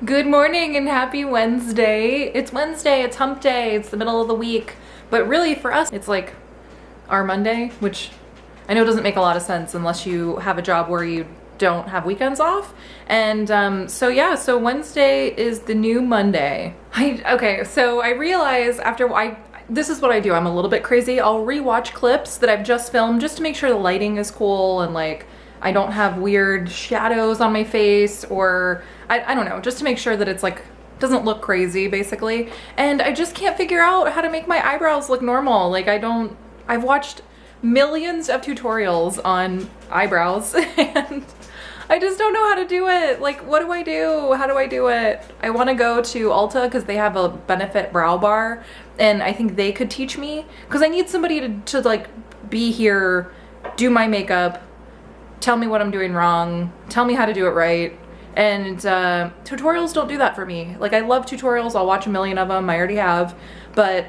Good morning and happy Wednesday. It's Wednesday, it's hump day, it's the middle of the week. But really for us, it's like our Monday, which I know doesn't make a lot of sense unless you have a job where you don't have weekends off. And so Wednesday is the new Monday. So I realize this is what I do. I'm a little bit crazy. I'll rewatch clips that I've just filmed just to make sure the lighting is cool and like I don't have weird shadows on my face, or I don't know, just to make sure that it's like doesn't look crazy basically. And I just can't figure out how to make my eyebrows look normal. Like I've watched millions of tutorials on eyebrows and I just don't know how to do it. Like, what do I do? How do I do it? I want to go to Ulta because they have a Benefit brow bar and I think they could teach me, because I need somebody to like be here, do my makeup, tell me what I'm doing wrong, tell me how to do it right. And tutorials don't do that for me. Like, I love tutorials, I'll watch a million of them, I already have, but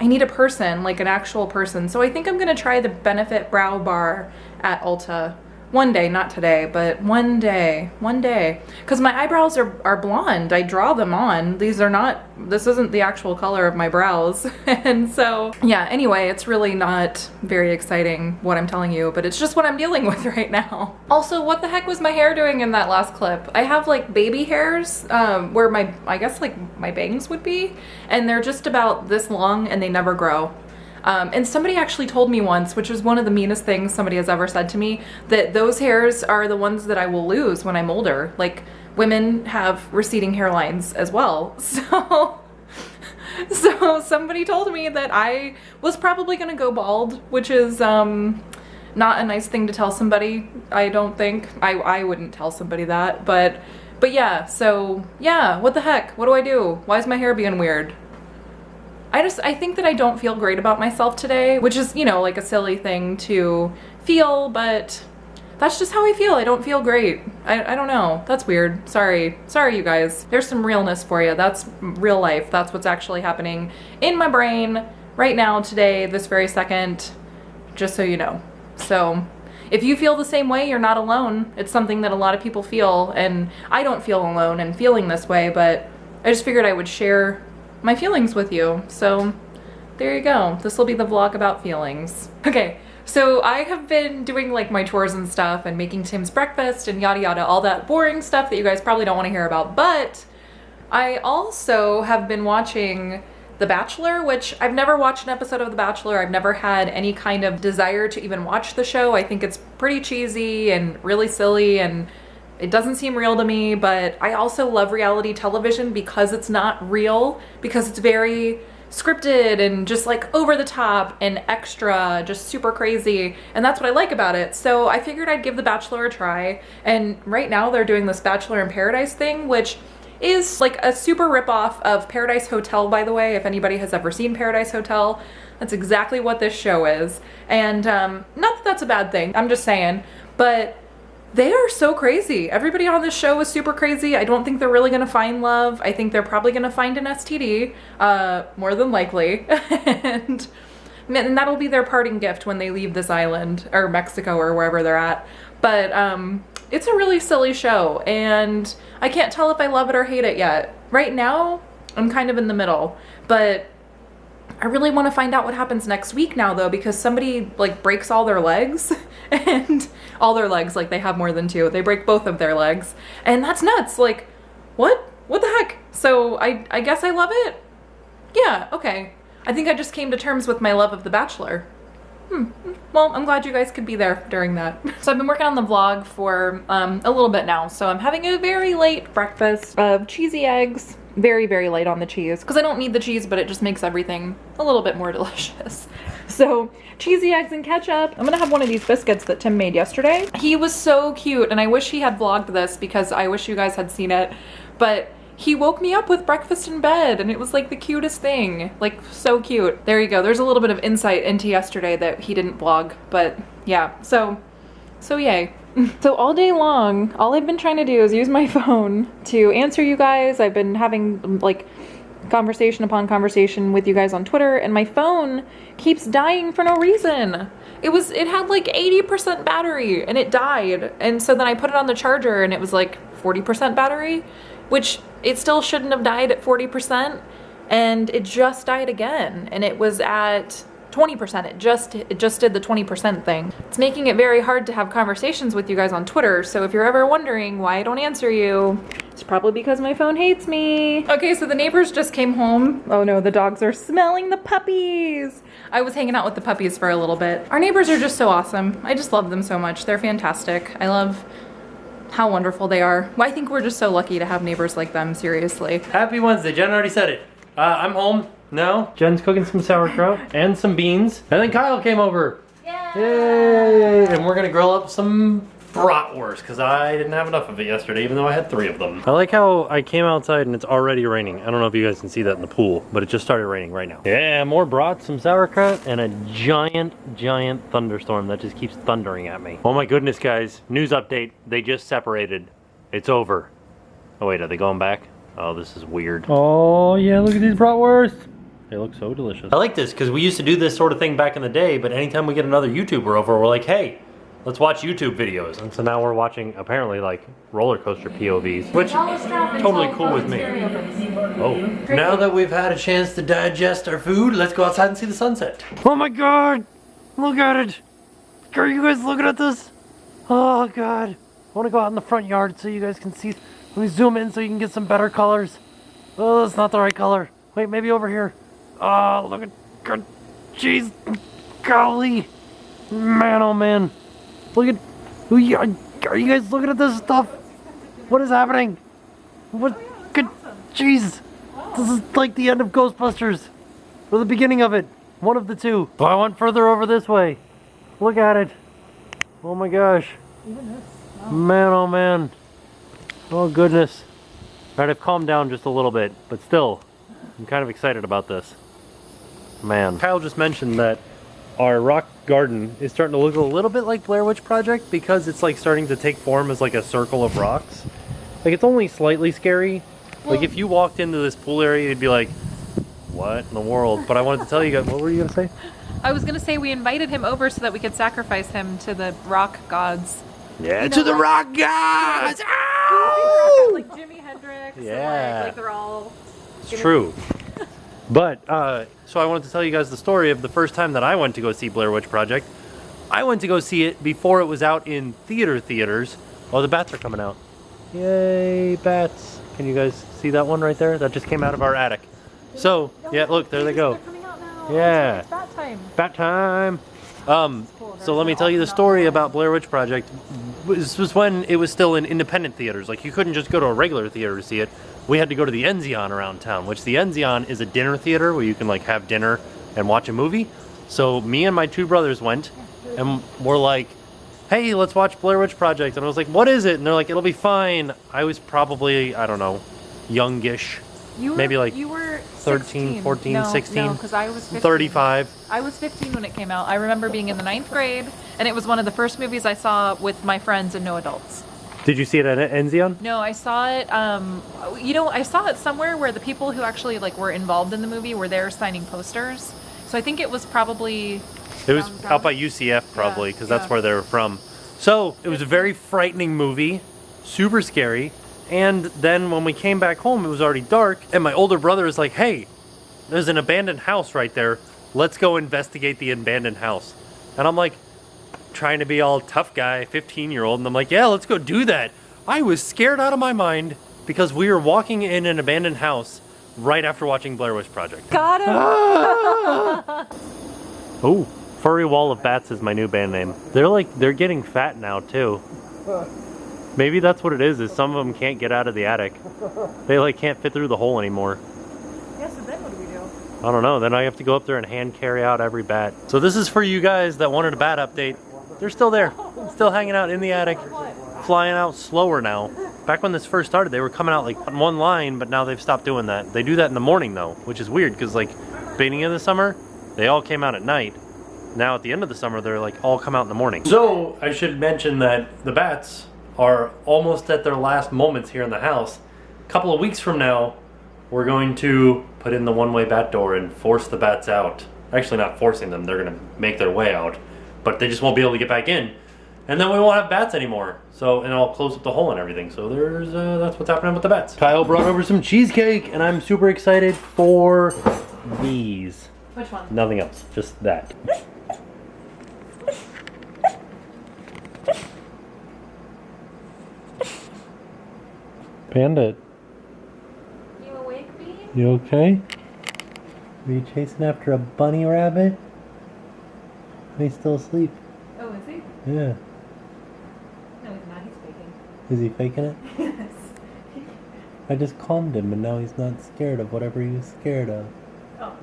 I need a person, like an actual person. So I think I'm gonna try the Benefit brow bar at Ulta. One day, not today, but one day. Because my eyebrows are blonde. I draw them on. This isn't the actual color of my brows. And so, yeah, anyway, it's really not very exciting what I'm telling you, but it's just what I'm dealing with right now. Also, what the heck was my hair doing in that last clip? I have like baby hairs where I guess like my bangs would be, and they're just about this long and they never grow. And somebody actually told me once, which was one of the meanest things somebody has ever said to me, that those hairs are the ones that I will lose when I'm older. Like, women have receding hairlines as well. So somebody told me that I was probably gonna go bald, which is not a nice thing to tell somebody, I don't think. I wouldn't tell somebody that, but yeah, so yeah, what the heck? What do I do? Why is my hair being weird? I think that I don't feel great about myself today, which is, you know, like a silly thing to feel, but that's just how I feel. I don't feel great. I don't know. That's weird. Sorry, you guys. There's some realness for you. That's real life. That's what's actually happening in my brain right now, today, this very second, just so you know. So if you feel the same way, you're not alone. It's something that a lot of people feel, and I don't feel alone in feeling this way, but I just figured I would share my feelings with you. So there you go. This will be the vlog about feelings. Okay, so I have been doing like my chores and stuff and making Tim's breakfast and yada yada, all that boring stuff that you guys probably don't want to hear about, but I also have been watching The Bachelor, which I've never watched an episode of The Bachelor. I've never had any kind of desire to even watch the show. I think it's pretty cheesy and really silly and it doesn't seem real to me, but I also love reality television because it's not real, because it's very scripted and just like over the top and extra, just super crazy, and that's what I like about it. So I figured I'd give The Bachelor a try, and right now they're doing this Bachelor in Paradise thing, which is like a super ripoff of Paradise Hotel, by the way. If anybody has ever seen Paradise Hotel, that's exactly what this show is. And not that that's a bad thing, I'm just saying, but they are so crazy. Everybody on this show is super crazy. I don't think they're really gonna find love. I think they're probably gonna find an STD, more than likely. and that'll be their parting gift when they leave this island, or Mexico, or wherever they're at. But it's a really silly show, and I can't tell if I love it or hate it yet. Right now, I'm kind of in the middle, but I really want to find out what happens next week now, though, because somebody like breaks all their legs and all their legs, like they have more than two. They break both of their legs, and that's nuts. Like, what the heck? So I guess I love it. Yeah, okay. I think I just came to terms with my love of The Bachelor. Well, I'm glad you guys could be there during that. So I've been working on the vlog for a little bit now. So I'm having a very late breakfast of cheesy eggs. Very, very light on the cheese, because I don't need the cheese, but it just makes everything a little bit more delicious. So cheesy eggs and ketchup. I'm gonna have one of these biscuits that Tim made yesterday. He was so cute, and I wish he had vlogged this because I wish you guys had seen it, but he woke me up with breakfast in bed, and it was like the cutest thing. Like, so cute. There you go. There's a little bit of insight into yesterday that he didn't vlog, but yeah, so yay. So all day long, all I've been trying to do is use my phone to answer you guys. I've been having like conversation upon conversation with you guys on Twitter, and my phone keeps dying for no reason. It had like 80% battery and it died. And so then I put it on the charger and it was like 40% battery, which it still shouldn't have died at 40%, and it just died again, and it was at 20%. It just did the 20% thing. It's making it very hard to have conversations with you guys on Twitter, so if you're ever wondering why I don't answer you, it's probably because my phone hates me. Okay, so the neighbors just came home. Oh no, the dogs are smelling the puppies. I was hanging out with the puppies for a little bit. Our neighbors are just so awesome. I just love them so much. They're fantastic. I love how wonderful they are. I think we're just so lucky to have neighbors like them, seriously. Happy Wednesday, Jen already said it. I'm home now. Jen's cooking some sauerkraut and some beans. And then Kyle came over. Yay! And we're gonna grill up some bratwurst because I didn't have enough of it yesterday, even though I had 3 of them. I like how I came outside and it's already raining. I don't know if you guys can see that in the pool, but it just started raining right now. Yeah, more brat, some sauerkraut, and a giant thunderstorm that just keeps thundering at me. Oh my goodness, guys. News update. They just separated. It's over. Oh wait, are they going back? Oh, this is weird. Oh yeah, look at these bratwurst. They look so delicious. I like this because we used to do this sort of thing back in the day, but anytime we get another YouTuber over, we're like, hey, let's watch YouTube videos. And so now we're watching, apparently, like, roller coaster POVs, which totally cool with me. Oh. Now that we've had a chance to digest our food, let's go outside and see the sunset. Oh my God! Look at it! Are you guys looking at this? Oh God. I want to go out in the front yard so you guys can see. Let me zoom in so you can get some better colors. Oh, that's not the right color. Wait, maybe over here. Oh, look at, God, jeez, golly. Man, oh man. Look at, are you guys looking at this stuff? What is happening? What, good, jeez. This is like the end of Ghostbusters. Or the beginning of it. One of the two. Oh, I went further over this way. Look at it. Oh my gosh. Man, oh man. Oh goodness. Alright, I've calmed down just a little bit, but still, I'm kind of excited about this. Man. Kyle just mentioned that our rock garden is starting to look a little bit like Blair Witch Project because it's like starting to take form as like a circle of rocks. Like it's only slightly scary. Like if you walked into this pool area, you'd be like, what in the world? But I wanted to tell you guys, what were you gonna say? I was gonna say we invited him over so that we could sacrifice him to the rock gods. Yeah, you know, to the rock gods! Ow! Like Jimi Hendrix. Yeah. Like they're all... It's true. But, so I wanted to tell you guys the story of the first time that I went to go see Blair Witch Project. I went to go see it before it was out in theaters. Oh, the bats are coming out. Yay, bats. Can you guys see that one right there? That just came out of our attic. So, yeah, look, there they go. They're coming out now. Yeah. It's bat time. Bat time. So let me tell you the story about Blair Witch Project. This was when it was still in independent theaters. Like, you couldn't just go to a regular theater to see it. We had to go to the Enzion around town, which the Enzion is a dinner theater where you can like have dinner and watch a movie. So me and my 2 brothers went and we're like, hey, let's watch Blair Witch Project. And I was like, what is it? And they're like, it'll be fine. I was probably, I don't know, youngish. Maybe like you were 13, 16. 14, no, 16. No, because I was 15. 35. I was 15 when it came out. I remember being in the 9th grade, and it was one of the first movies I saw with my friends and no adults. Did you see it at Enzion? No, I saw it, you know, I saw it somewhere where the people who actually like were involved in the movie were there signing posters. So I think it was probably... It was out by UCF probably, because that's where they were from. So, it was a very frightening movie, super scary, and then when we came back home, it was already dark, and my older brother is like, hey, there's an abandoned house right there. Let's go investigate the abandoned house. And I'm like, trying to be all tough guy, 15-year-old, and I'm like, yeah, let's go do that. I was scared out of my mind because we were walking in an abandoned house right after watching Blair Witch Project. Got him! Oh, Furry Wall of Bats is my new band name. They're getting fat now too. Maybe that's what it is some of them can't get out of the attic. They like can't fit through the hole anymore. Yeah, so then what do we do? I don't know, then I have to go up there and hand carry out every bat. So this is for you guys that wanted a bat update. They're still there, still hanging out in the attic, flying out slower now. Back when this first started, they were coming out like on one line, but now they've stopped doing that. They do that in the morning though, which is weird because like beginning of the summer, they all came out at night. Now at the end of the summer, they're like all come out in the morning. So I should mention that the bats are almost at their last moments here in the house. A couple of weeks from now, we're going to put in the one-way bat door and force the bats out. Actually not forcing them, they're gonna make their way out. But they just won't be able to get back in. And then we won't have bats anymore. So, and I'll close up the hole and everything. So there's, that's what's happening with the bats. Kyle brought over some cheesecake and I'm super excited for these. Which one? Nothing else, just that. Panda, You awake, Bee? you okay? Are you chasing after a bunny rabbit? He's still asleep. Oh, is he? Yeah. No, he's not. He's faking. Is he faking it? Yes. I just calmed him and now he's not scared of whatever he was scared of. Oh.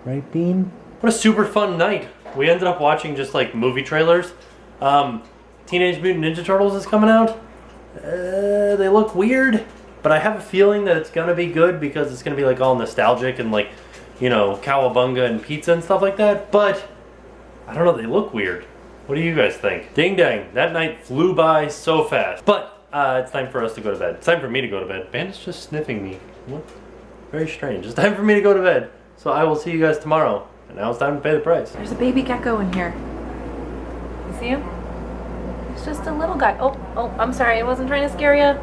Right, Bean? What a super fun night. We ended up watching just like movie trailers. Teenage Mutant Ninja Turtles is coming out. They look weird, but I have a feeling that it's gonna be good because it's gonna be like all nostalgic and like, you know, cowabunga and pizza and stuff like that. But I don't know, they look weird. What do you guys think? Ding dang, that night flew by so fast. But it's time for us to go to bed. It's time for me to go to bed. Bandit's just sniffing me. What? Very strange. It's time for me to go to bed. So I will see you guys tomorrow. And now it's time to pay the price. There's a baby gecko in here. You see him? He's just a little guy. Oh, I'm sorry. I wasn't trying to scare you.